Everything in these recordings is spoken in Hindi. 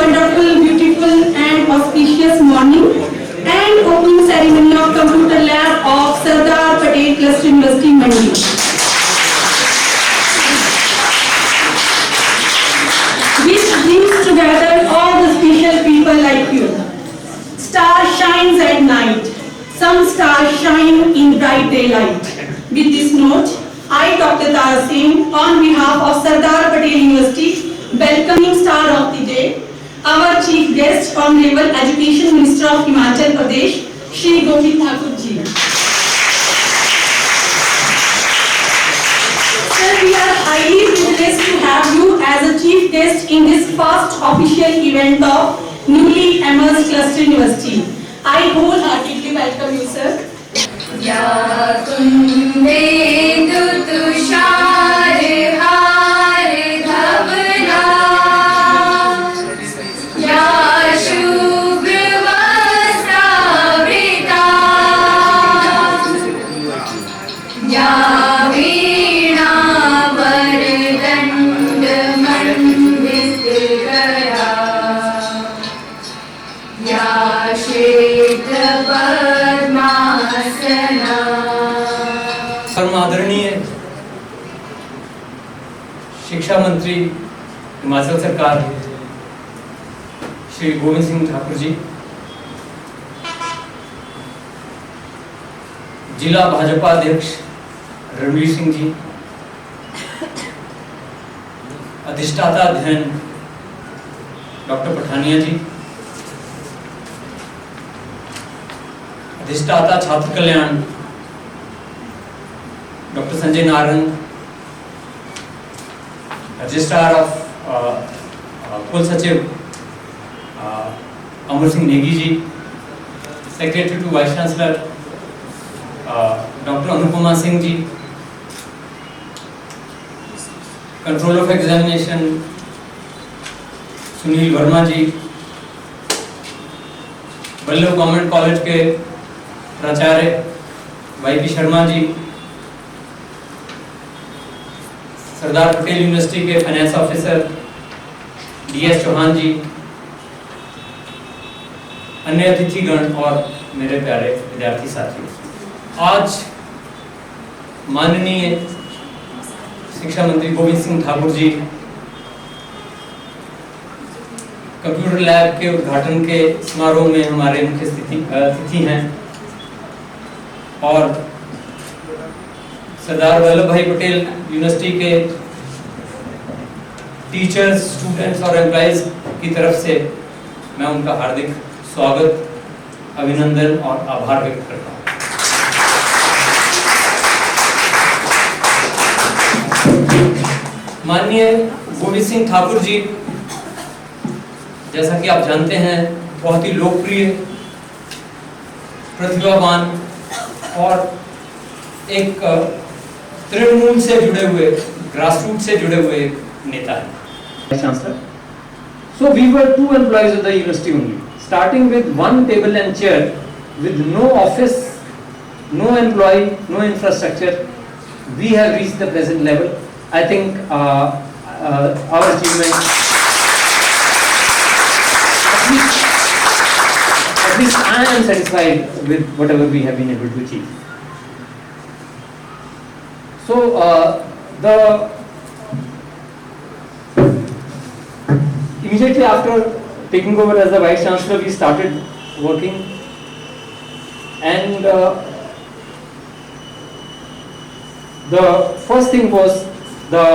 wonderful, beautiful and auspicious morning and opening ceremony of Computer Lab of Sardar Patel Cluster University, Mandi. Which brings together all the special people like you. Star shines at night. Some stars shine in bright daylight. With this note, I, Dr. Tara Singh, on behalf of Sardar Patel University, welcoming star of the day, our chief guest, Honorable Education Minister of Himachal Pradesh, Shri Govind Thakur ji. Sir, we are highly privileged to have you as a chief guest in this first official event of newly emerged Cluster University. I wholeheartedly welcome you, sir. या कुंदेन्दु तुषार हार धवला या शुभ्र वस्त्रावृता या वीणा वरदण्ड मण्डितकरा या श्वेत आदरणीय शिक्षा मंत्री हिमाचल सरकार श्री गोविंद सिंह ठाकुर जी, जिला भाजपा अध्यक्ष रणवीर सिंह जी, अधिष्ठाता अध्ययन डॉक्टर पठानिया जी, अधिष्ठाता छात्र कल्याण doctor Sanjay Narang, registrar of कुल सचिव Amar Singh Negi ji, secretary to vice chancellor doctor Anupama Singh ji, control of examination Sunil Verma ji, Vallabh government college के प्राचार्य वाई शर्मा जी, सरदार पटेल यूनिवर्सिटी के finance officer DS Chauhan ji, अन्य अतिथिगण और मेरे प्यारे विद्यार्थी साथियों, आज माननीय शिक्षा मंत्री गोविंद सिंह ठाकुर जी कंप्यूटर लैब के उद्घाटन के समारोह में हमारे मुख्य अतिथि हैं और सरदार वल्लभ भाई पटेल यूनिवर्सिटी के टीचर्स, स्टूडेंट्स और एम्प्लॉइज की तरफ से मैं उनका हार्दिक स्वागत, अभिनंदन और आभार व्यक्त करता हूँ। माननीय गोविंद सिंह ठाकुर जी, जैसा कि आप जानते हैं, बहुत ही लोकप्रिय, प्रतिभावान और एक तृणमूल से जुड़े हुए, ग्रासरूट से जुड़े हुए नेता हैं। Chancellor. So we were 2 employees of the university only, starting with 1 table and chair, with no office, no employee, no infrastructure. We have reached the present level. I think our achievement, at least I am satisfied with whatever we have been able to achieve. So immediately after taking over as the Vice Chancellor, we started working, and the first thing was the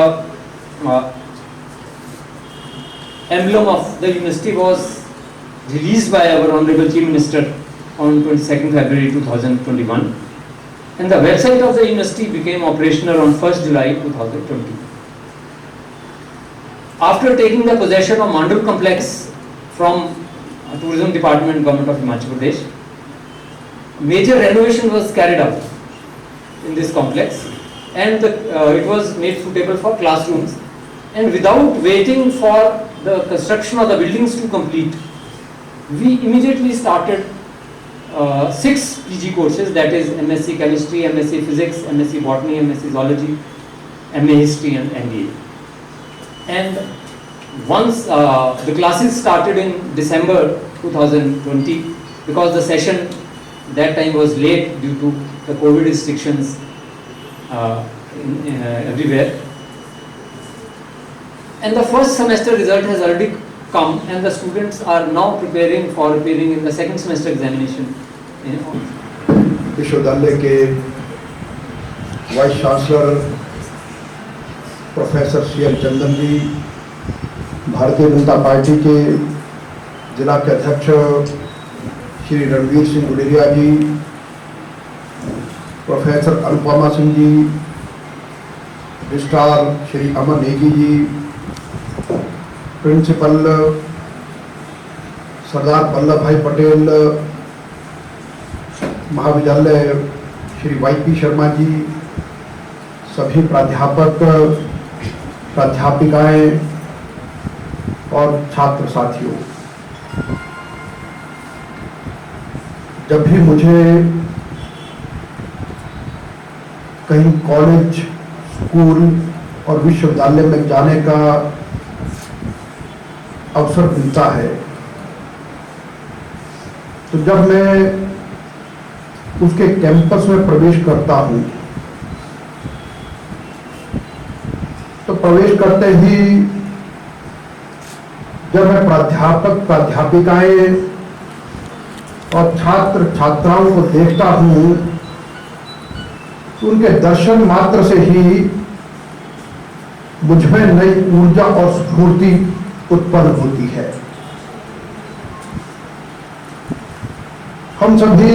emblem of the university was released by our Honorable Chief Minister on 22nd February 2021, and the website of the university became operational on 1st July 2020. After taking the possession of Mandul complex from Tourism Department, Government of Himachal Pradesh, major renovation was carried out in this complex, and it was made suitable for classrooms. And without waiting for the construction of the buildings to complete, we immediately started 6 PG courses, that is MSc Chemistry, MSc Physics, MSc Botany, MSc Zoology, MA History and MBA. And once the classes started in December 2020, because the session that time was late due to the COVID restrictions everywhere. And the first semester result has already come, and the students are now preparing for appearing in the second semester examination. विश्वविद्यालय के वाइस चांसलर प्रोफेसर CN चंदन जी, भारतीय जनता पार्टी के जिला के अध्यक्ष श्री रणवीर सिंह गुलेरिया जी, प्रोफेसर अनुपमा सिंह जी, रजिस्ट्रार श्री अमन नेगी जी, प्रिंसिपल सरदार वल्लभ भाई पटेल महाविद्यालय श्री YP शर्मा जी, सभी प्राध्यापक, प्राध्यापिकाएं और छात्र साथियों, जब भी मुझे कहीं कॉलेज, स्कूल और विश्वविद्यालय में जाने का अवसर मिलता है, तो जब मैं उसके कैंपस में प्रवेश करता हूं, तो प्रवेश करते ही जब मैं प्राध्यापक, प्राध्यापिकाएं और छात्र छात्राओं को देखता हूं, तो उनके दर्शन मात्र से ही मुझमें नई ऊर्जा और स्फूर्ति उत्पन्न होती है। हम सभी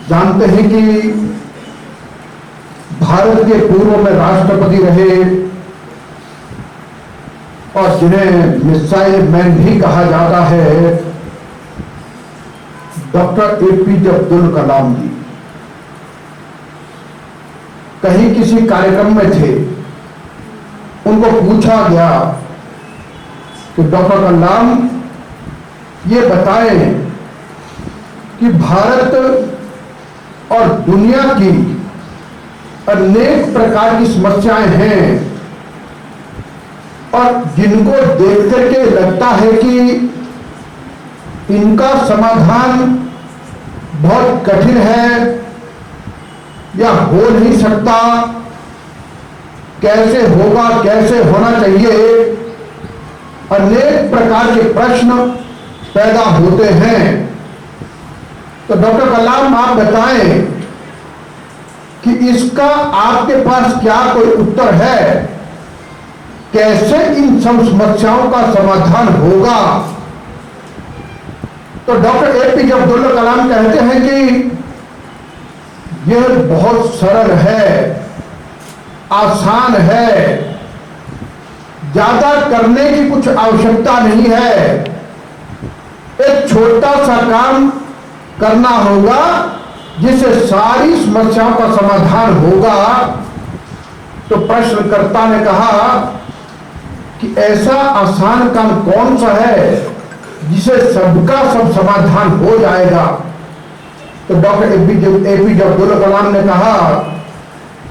जानते हैं कि भारत के पूर्व में राष्ट्रपति रहे और जिन्हें मिसाइल मैन भी कहा जाता है, डॉक्टर APJ अब्दुल कलाम जी कहीं किसी कार्यक्रम में थे, उनको पूछा गया कि डॉक्टर कलाम ये बताएं कि भारत और दुनिया की अनेक प्रकार की समस्याएं हैं और जिनको देख करके लगता है कि इनका समाधान बहुत कठिन है या हो नहीं सकता, कैसे होगा, कैसे होना चाहिए, अनेक प्रकार के प्रश्न पैदा होते हैं। तो डॉक्टर कलाम आप बताएं कि इसका आपके पास क्या कोई उत्तर है, कैसे इन सब समस्याओं का समाधान होगा। तो डॉक्टर APJ अब्दुल कलाम कहते हैं कि यह बहुत सरल है, आसान है, ज्यादा करने की कुछ आवश्यकता नहीं है, एक छोटा सा काम करना होगा जिससे सारी समस्याओं का समाधान होगा। तो प्रश्नकर्ता ने कहा कि ऐसा आसान काम कौन सा है जिसे सबका सब समाधान हो जाएगा। तो डॉक्टर APJ अब्दुल कलाम ने कहा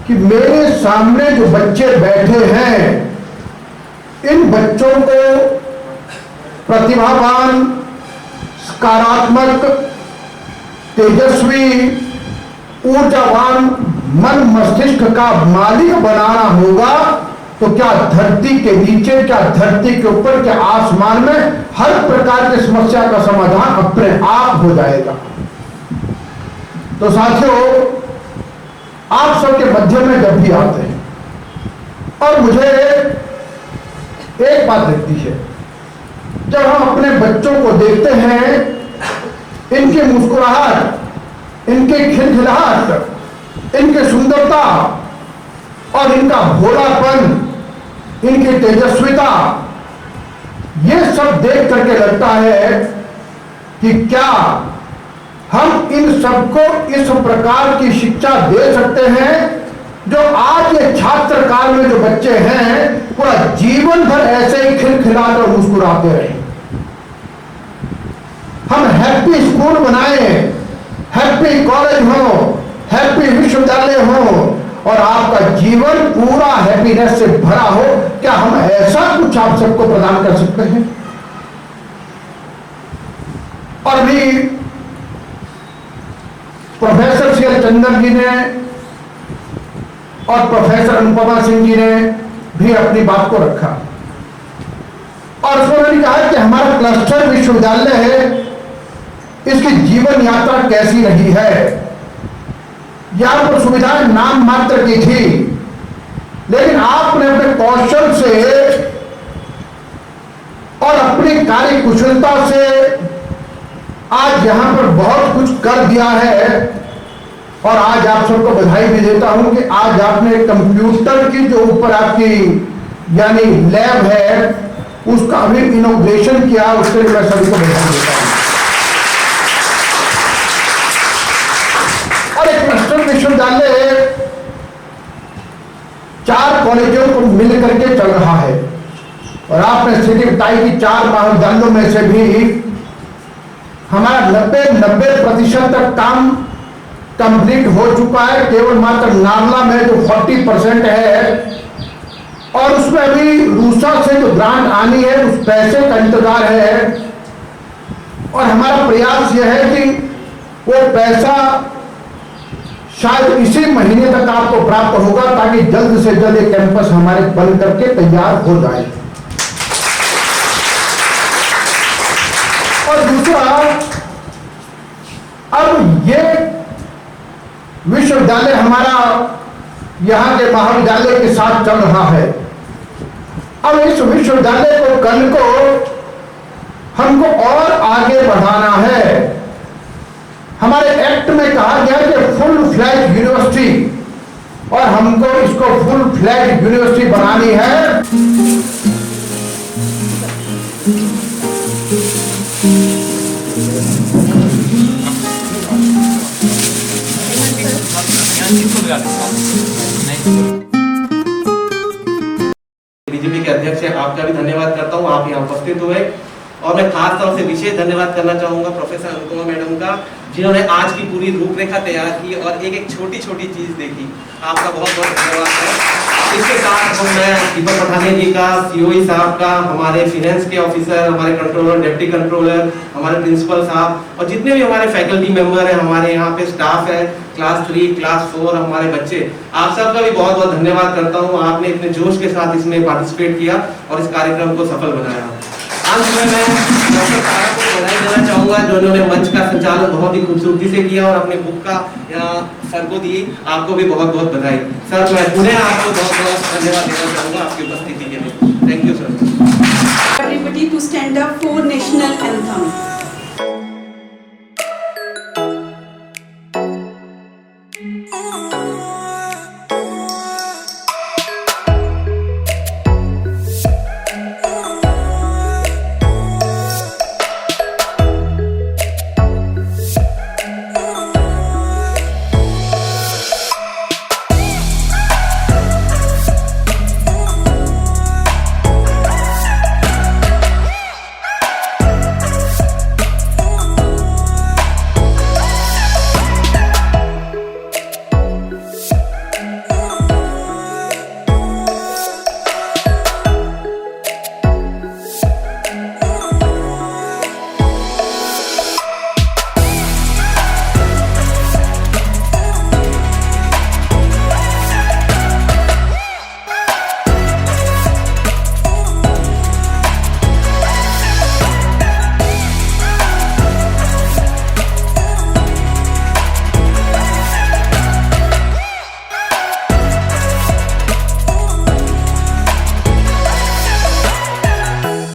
कि मेरे सामने जो बच्चे बैठे हैं, इन बच्चों को प्रतिभावान, सकारात्मक, तेजस्वी, ऊर्जावान मन मस्तिष्क का मालिक बनाना होगा। तो क्या धरती के नीचे, क्या धरती के ऊपर, क्या आसमान में हर प्रकार की समस्या का समाधान अपने आप हो जाएगा। तो साथियों, आप सबके मध्य में जब भी आते हैं और मुझे एक बात दिखती है, जब हम अपने बच्चों को देखते हैं, इनकी मुस्कुराहट, इनकी खिलखिलाहट, इनकी सुंदरता और इनका भोलापन, इनकी तेजस्विता, ये सब देख करके लगता है कि क्या हम इन सबको इस प्रकार की शिक्षा दे सकते हैं जो आज ये छात्र काल में जो बच्चे हैं पूरा जीवन भर ऐसे ही खिलखिलाते और मुस्कुराते रहे। हम हैप्पी स्कूल बनाए, हैप्पी कॉलेज हो, हैप्पी विश्वविद्यालय हो और आपका जीवन पूरा हैप्पीनेस से भरा हो, क्या हम ऐसा कुछ आप सबको प्रदान कर सकते हैं। और भी प्रोफेसर सी.एल. चंदन जी ने और प्रोफेसर अनुपमा सिंह जी ने भी अपनी बात को रखा और उसमें मैंने कहा कि हमारा क्लस्टर विश्वविद्यालय है, इसकी जीवन यात्रा कैसी रही है। यहां पर सुविधाएं नाम मात्र की थी, लेकिन आपने अपने कौशल से और अपनी कार्य कुशलता से आज यहां पर बहुत कुछ कर दिया है। और आज आप सबको बधाई भी देता हूं कि आज आपने कंप्यूटर की जो ऊपर आपकी यानी लैब है उसका भी इनोवेशन किया, उसके लिए मैं सभी को बधाई देता हूं। और एक क्लस्टर विश्वविद्यालय 4 कॉलेजों को मिल करके चल रहा है और आपने स्थिति बताई कि 4 महाविद्यालयों में से भी हमारा 90% तक काम कंप्लीट हो चुका है। केवल मात्र नालंदा में जो 40% है और उसमें अभी रूसा से जो ग्रांट आनी है उस पैसे का इंतजार है और हमारा प्रयास यह है कि वो पैसा शायद इसी महीने तक आपको प्राप्त होगा ताकि जल्द से जल्द ये कैंपस हमारे बन करके तैयार हो जाए। और दूसरा, अब ये विश्वविद्यालय हमारा यहाँ के महाविद्यालय के साथ चल रहा है। अब इस विश्वविद्यालय को कल को हमको और आगे बढ़ाना है। हमारे एक्ट में कहा गया कि फुल फ्लैज यूनिवर्सिटी और हमको इसको फुल फ्लैज यूनिवर्सिटी बनानी है। बीजेपी के अध्यक्ष है, आपका भी धन्यवाद करता हूँ, आप यहाँ उपस्थित हुए। और मैं खास तौर से विशेष धन्यवाद करना चाहूंगा प्रोफेसर अनुपमा मैडम का, जिन्होंने आज की पूरी रूपरेखा तैयार की और एक एक छोटी छोटी चीज देखी। आपका बहुत बहुत धन्यवाद है। इसके साथ मैं दीपक पठानिया जी का, सीओई साहब का, हमारे फाइनेंस के ऑफिसर, हमारे कंट्रोलर, डिप्टी कंट्रोलर, हमारे प्रिंसिपल साहब और जितने भी हमारे फैकल्टी मेंबर हैं, हमारे यहाँ पे स्टाफ है, क्लास 3, क्लास 4, हमारे बच्चे, आप सबका भी बहुत बहुत धन्यवाद करता हूँ। आपने इतने जोश के साथ इसमें पार्टिसिपेट किया और इस कार्यक्रम को सफल बनाया। अंत में मैं डॉक्टर तारा को बधाई देना चाहूँगा, जो उन्होंने मंच का संचालन बहुत ही खूबसूरती से किया और अपने बुक का सर को दी। आपको भी बहुत बहुत बधाई सर। मैं पुनः आपको बहुत बहुत धन्यवाद देना चाहूँगा आपकी उपस्थिति के लिए। Thank you sir. Everybody to stand up for national anthem.